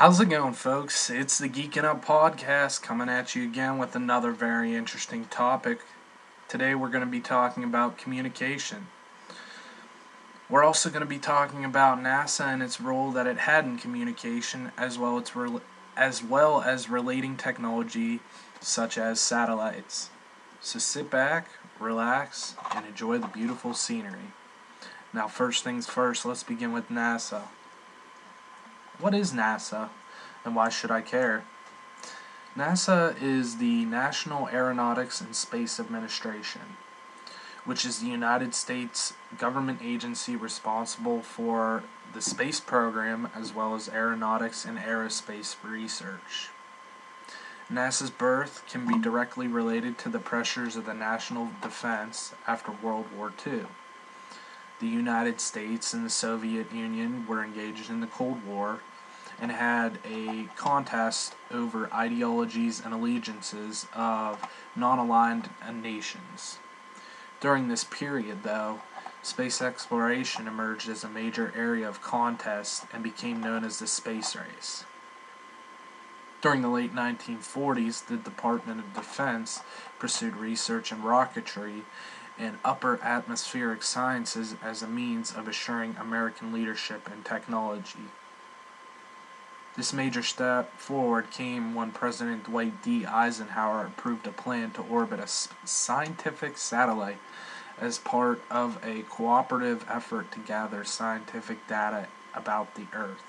How's it going, folks? It's the Geeking Up Podcast coming at you again with another very interesting topic. Today we're going to be talking about communication. We're also going to be talking about NASA and its role that it had in communication, as well as relating technology such as satellites. So sit back, relax, and enjoy the beautiful scenery. Now, first things first, let's begin with NASA. What is NASA, and why should I care? NASA is the National Aeronautics and Space Administration, which is the United States government agency responsible for the space program as well as aeronautics and aerospace research. NASA's birth can be directly related to the pressures of the national defense after World War II. The United States and the Soviet Union were engaged in the Cold War and had a contest over ideologies and allegiances of non-aligned nations. During this period, though, space exploration emerged as a major area of contest and became known as the space race. During the late 1940s, the Department of Defense pursued research in rocketry and upper atmospheric sciences as a means of assuring American leadership in technology. This major step forward came when President Dwight D. Eisenhower approved a plan to orbit a scientific satellite as part of a cooperative effort to gather scientific data about the Earth.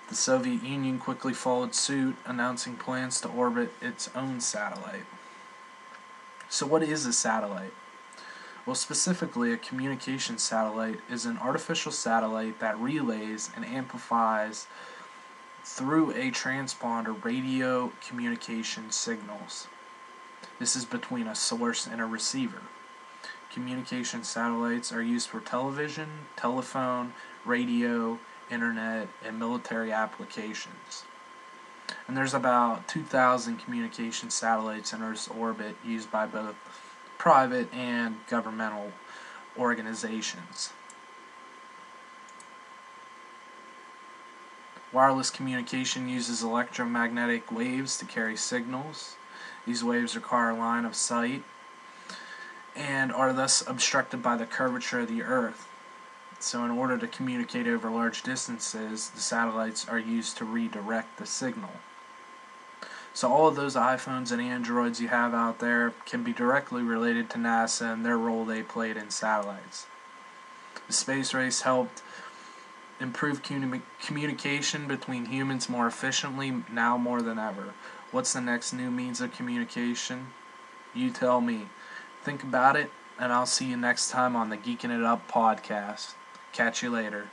The Soviet Union quickly followed suit, announcing plans to orbit its own satellite. So what is a satellite? Well, specifically, a communication satellite is an artificial satellite that relays and amplifies through a transponder radio communication signals. This is between a source and a receiver. Communication satellites are used for television, telephone, radio, internet, and military applications. And there's about 2,000 communication satellites in Earth's orbit used by both private and governmental organizations. Wireless communication uses electromagnetic waves to carry signals. These waves require a line of sight and are thus obstructed by the curvature of the Earth. So in order to communicate over large distances, the satellites are used to redirect the signal. So all of those iPhones and Androids you have out there can be directly related to NASA and their role they played in satellites. The space race helped improve communication between humans more efficiently now more than ever. What's the next new means of communication? You tell me. Think about it, and I'll see you next time on the Geeking It Up podcast. Catch you later.